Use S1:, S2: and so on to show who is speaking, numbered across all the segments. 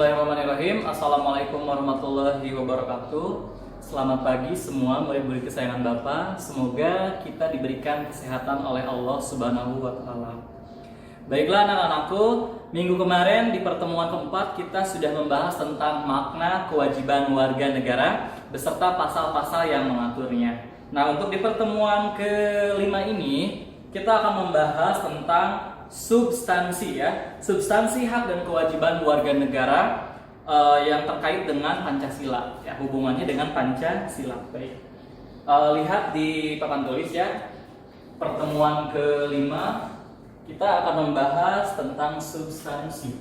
S1: Bismillahirrahmanirrahim. Assalamualaikum warahmatullahi wabarakatuh. Selamat pagi semua murid-murid kesayangan Bapak. Semoga kita diberikan kesehatan oleh Allah Subhanahu wa Ta'ala. Baiklah anak-anakku, minggu kemarin di pertemuan keempat kita sudah membahas tentang makna kewajiban warga negara beserta pasal-pasal yang mengaturnya. Nah, untuk di pertemuan kelima ini kita akan membahas tentang substansi substansi hak dan kewajiban warga negara yang terkait dengan Pancasila, hubungannya dengan Pancasila. Baik, lihat di papan tulis pertemuan kelima kita akan membahas tentang substansi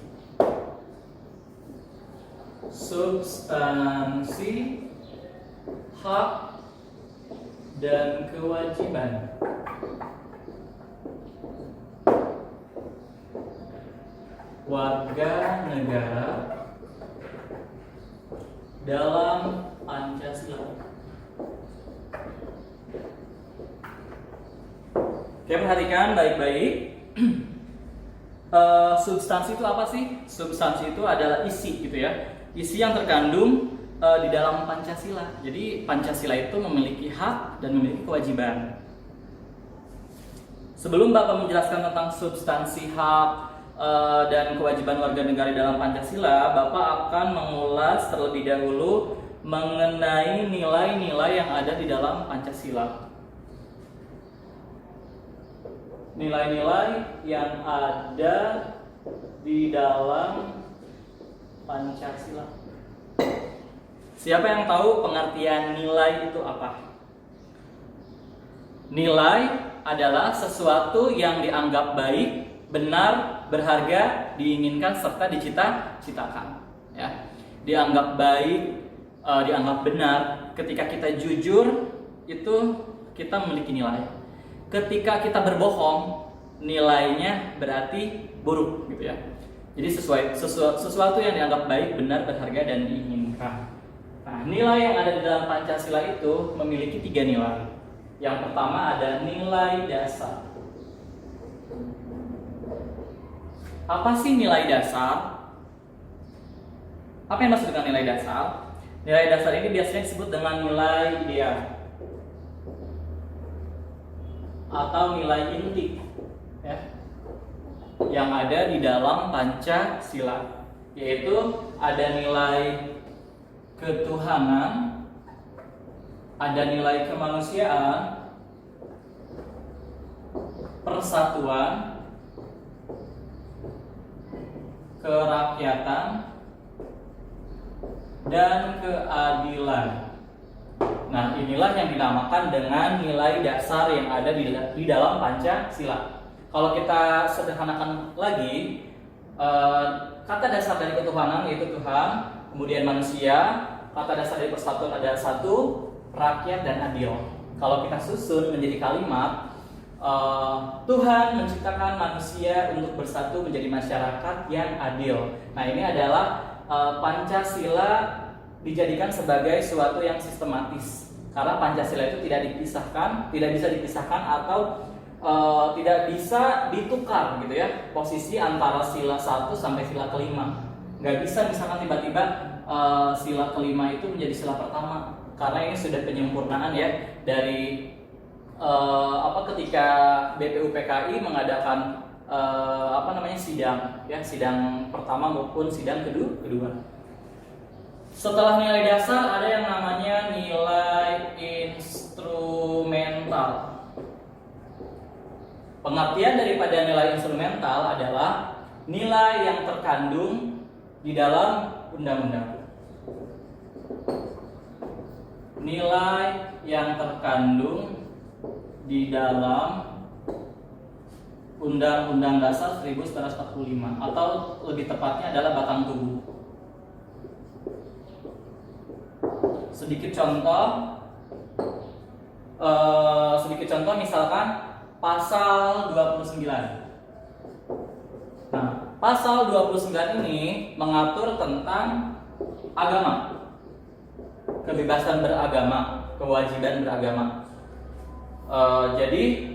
S1: hak dan kewajiban warga negara dalam Pancasila. Oke, perhatikan baik-baik. Substansi itu apa sih? Substansi itu adalah isi gitu ya. Isi yang terkandung di dalam Pancasila. Jadi Pancasila itu memiliki hak dan memiliki kewajiban. Sebelum Bapak menjelaskan tentang substansi hak dan kewajiban warga negara dalam Pancasila, Bapak akan mengulas terlebih dahulu mengenai nilai-nilai yang ada di dalam Pancasila. Nilai-nilai yang ada di dalam Pancasila. Siapa yang tahu pengertian nilai itu apa? Nilai adalah sesuatu yang dianggap baik, benar, berharga, diinginkan, serta dicita-citakan. Dianggap baik, dianggap benar. Ketika kita jujur, itu kita memiliki nilai. Ketika kita berbohong, nilainya berarti buruk gitu ya. Jadi sesuatu yang dianggap baik, benar, berharga, dan diinginkan. Nah, nilai yang ada di dalam Pancasila itu memiliki 3 nilai. Yang pertama ada nilai dasar. Apa sih nilai dasar? Apa yang maksud dengan nilai dasar? Nilai dasar ini biasanya disebut dengan nilai ideal atau nilai inti yang ada di dalam Pancasila, yaitu ada nilai ketuhanan, ada nilai kemanusiaan, persatuan, kerakyatan, dan keadilan. Nah, inilah yang dinamakan dengan nilai dasar yang ada di dalam Pancasila. Kalau kita sederhanakan lagi, kata dasar dari ketuhanan yaitu Tuhan, kemudian manusia, kata dasar dari persatuan ada satu, rakyat, dan adil. Kalau kita susun menjadi kalimat, Tuhan menciptakan manusia untuk bersatu menjadi masyarakat yang adil. Nah, ini adalah Pancasila dijadikan sebagai suatu yang sistematis. Karena Pancasila itu tidak bisa dipisahkan atau tidak bisa ditukar gitu ya. Posisi antara sila 1 sampai sila kelima. Nggak bisa misalkan tiba-tiba sila kelima itu menjadi sila pertama. Karena ini sudah penyempurnaan dari ketika BPUPKI mengadakan sidang pertama maupun sidang kedua. Setelah nilai dasar ada yang namanya nilai instrumental. Pengertian daripada nilai instrumental adalah nilai yang terkandung di dalam undang-undang. Nilai yang terkandung di dalam Undang-Undang Dasar 1945 atau lebih tepatnya adalah batang tubuh. Sedikit contoh misalkan pasal 29. Nah, pasal 29 ini mengatur tentang agama, kebebasan beragama, kewajiban beragama. Jadi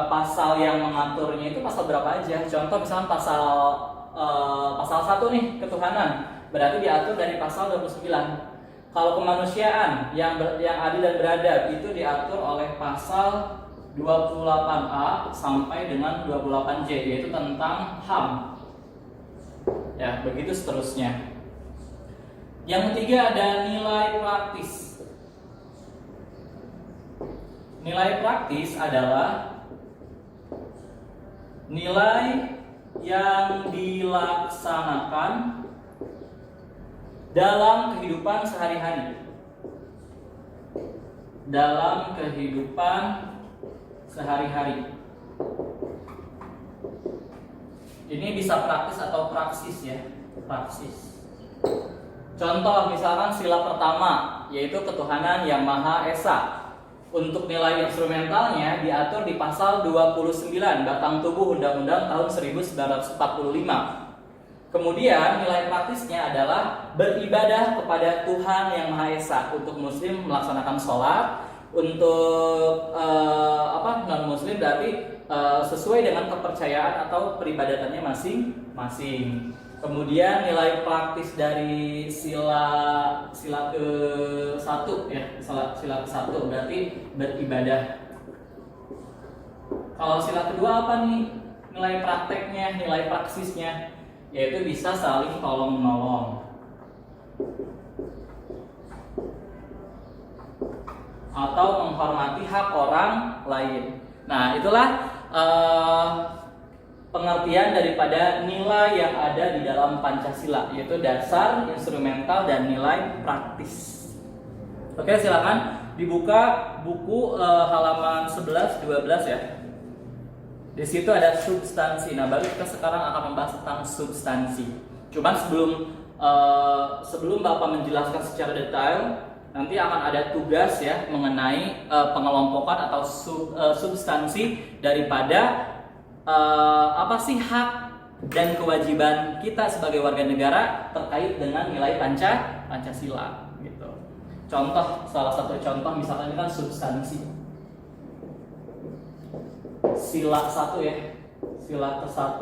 S1: pasal yang mengaturnya itu pasal berapa aja? Contoh misalnya pasal 1 nih, ketuhanan. berarti diatur dari pasal 29. Kalau kemanusiaan yang adil dan beradab itu diatur oleh pasal 28A sampai dengan 28J, yaitu tentang HAM. Ya, begitu seterusnya. Yang ketiga ada nilai praktis. Nilai praktis adalah nilai yang dilaksanakan dalam kehidupan sehari-hari. Dalam kehidupan sehari-hari. Ini bisa praktis atau praksis ya. Praksis. Contoh misalkan sila pertama, yaitu ketuhanan yang Maha Esa. Untuk nilai instrumentalnya diatur di pasal 29 Batang Tubuh Undang-Undang tahun 1945. Kemudian nilai praktisnya adalah beribadah kepada Tuhan yang Maha Esa. Untuk muslim melaksanakan sholat, untuk non-muslim berarti sesuai dengan kepercayaan atau peribadatannya masing-masing. Kemudian nilai praktis dari sila ke-1 ya, sila ke-1 berarti beribadah. Kalau sila kedua apa nih? Nilai prakteknya, nilai praksisnya, yaitu bisa saling tolong-menolong atau menghormati hak orang lain. Nah, itulah pengertian daripada nilai yang ada di dalam Pancasila, yaitu dasar, instrumental, dan nilai praktis. Oke, silakan dibuka buku halaman 11-12 ya. Di situ ada substansi. Nah, baru kita sekarang akan membahas tentang substansi. Cuman sebelum Bapak menjelaskan secara detail, nanti akan ada tugas ya mengenai pengelompokan atau substansi daripada apa sih hak dan kewajiban kita sebagai warga negara terkait dengan nilai Pancasila gitu. Contoh, salah satu contoh misalkan ini kan substansi. Sila 1 ya. Sila ke-1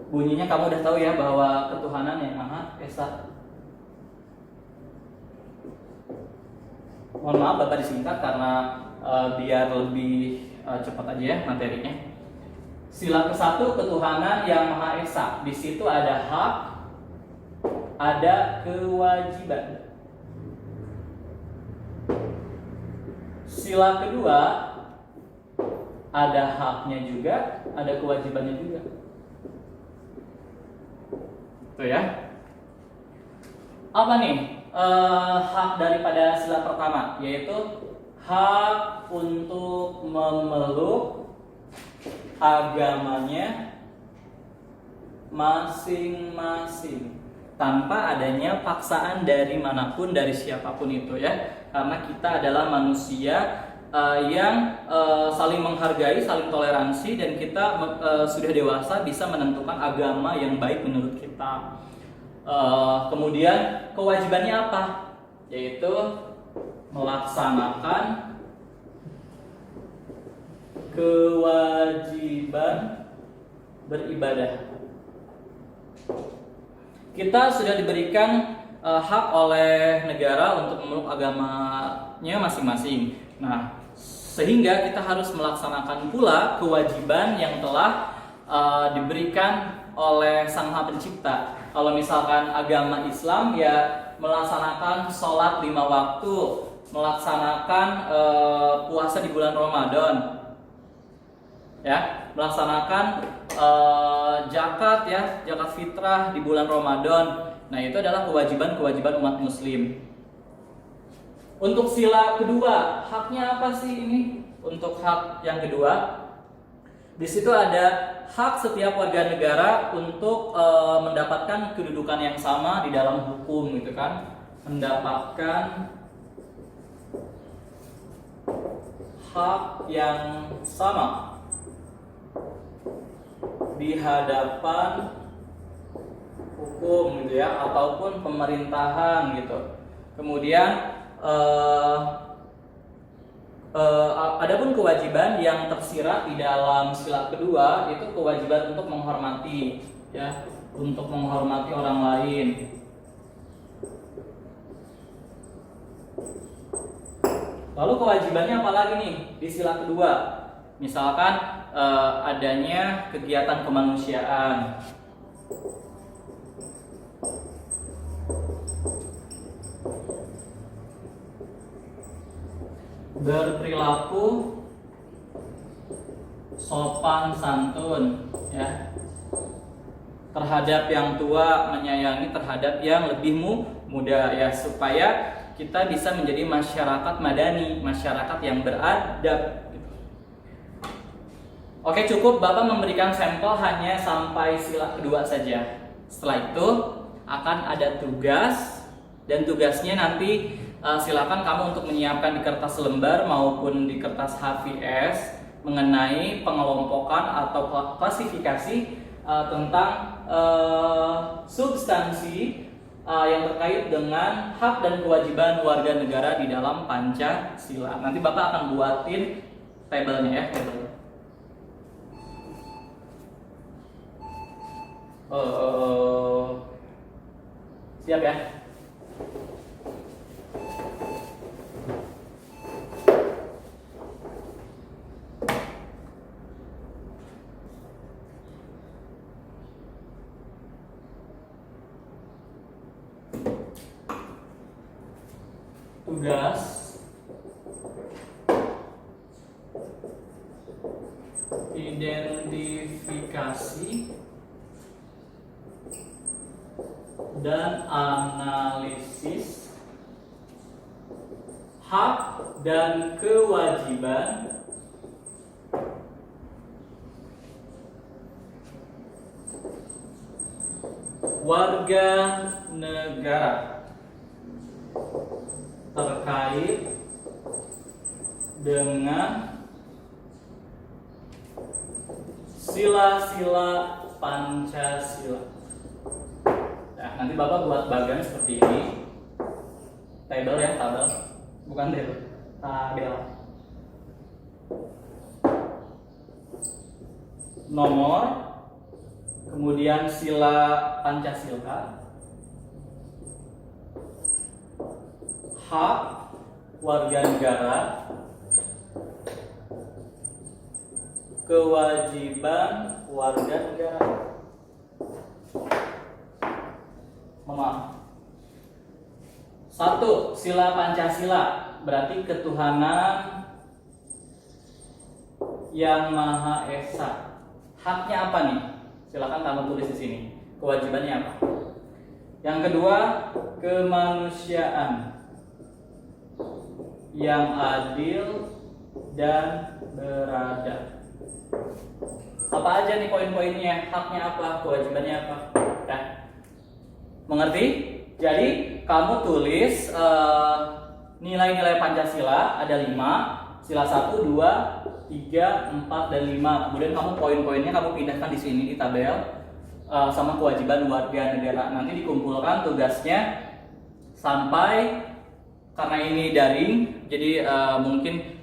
S1: bunyinya kamu udah tahu ya, bahwa ketuhanan yang Maha Esa. Mohon maaf Bapak disingkat karena biar lebih cepat aja ya materinya. Sila ke-1 ketuhanan yang Maha Esa. Di situ ada hak, ada kewajiban. Sila kedua ada haknya juga, ada kewajibannya juga. Tuh ya. Apa nih hak daripada sila pertama? Yaitu hak untuk memeluk agamanya masing-masing tanpa adanya paksaan dari manapun, dari siapapun itu ya, karena kita adalah manusia yang saling menghargai, saling toleransi, dan kita sudah dewasa bisa menentukan agama yang baik menurut kita. Kemudian kewajibannya apa? Yaitu melaksanakan kewajiban beribadah. Kita sudah diberikan hak oleh negara untuk memeluk agamanya masing-masing. Nah, sehingga kita harus melaksanakan pula kewajiban yang telah diberikan oleh Sang Maha Pencipta. Kalau misalkan agama Islam ya melaksanakan sholat 5 waktu, melaksanakan puasa di bulan Ramadan, ya, melaksanakan zakat ya, zakat fitrah di bulan Ramadan. Nah, itu adalah kewajiban-kewajiban umat muslim. Untuk sila kedua, haknya apa sih ini? Untuk hak yang kedua, di situ ada hak setiap warga negara untuk mendapatkan kedudukan yang sama di dalam hukum, gitu kan? Mendapatkan hak yang sama di hadapan hukum, gitu ya, ataupun pemerintahan, gitu. Kemudian adapun kewajiban yang tersirat di dalam sila kedua itu kewajiban untuk menghormati, ya, untuk menghormati orang lain. Lalu kewajibannya apa lagi nih di sila kedua? Misalkan adanya kegiatan kemanusiaan. Berperilaku sopan santun, ya, terhadap yang tua, menyayangi terhadap yang lebih muda, ya, supaya kita bisa menjadi masyarakat madani, masyarakat yang beradab. Oke, cukup Bapak memberikan sampel hanya sampai sila kedua saja. Setelah itu akan ada tugas, dan tugasnya nanti silakan kamu untuk menyiapkan di kertas lembar maupun di kertas HVS mengenai pengelompokan atau klasifikasi tentang substansi yang terkait dengan hak dan kewajiban warga negara di dalam Pancasila. Nanti Bapak akan buatin tabelnya, ya, tabel. Siap, ya? Tugas identifikasi dan analisis hak dan kewajiban warga negara terkait dengan sila-sila Pancasila. Nah, nanti Bapak buat bagan seperti ini. Tabel, ya, tabel. Bukan tabel. Tabel. Nomor, kemudian sila Pancasila, hak warga negara, kewajiban warga negara. Maaf. 1. Sila Pancasila berarti ketuhanan yang Maha Esa. Haknya apa nih? Silakan kamu tulis di sini. Kewajibannya apa? Yang kedua, kemanusiaan yang adil dan beradab. Apa aja nih poin-poinnya? Haknya apa? Kewajibannya apa? Nah, mengerti? Jadi kamu tulis nilai-nilai Pancasila ada 5, sila 1, 2, 3, 4, dan 5. Kemudian kamu poin-poinnya kamu pindahkan di sini di tabel sama kewajiban warga negara. Nanti dikumpulkan tugasnya sampai, karena ini daring, jadi mungkin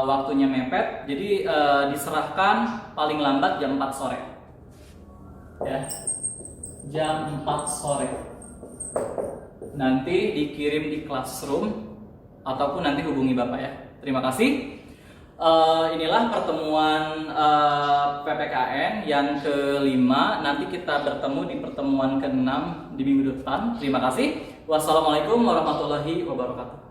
S1: waktunya mepet, jadi diserahkan paling lambat jam 4 sore, ya, jam 4 sore. Nanti dikirim di classroom ataupun nanti hubungi Bapak, ya. Terima kasih. Inilah pertemuan PPKN yang ke-5. Nanti kita bertemu di pertemuan ke-6 di minggu depan. Terima kasih. Wassalamualaikum warahmatullahi wabarakatuh.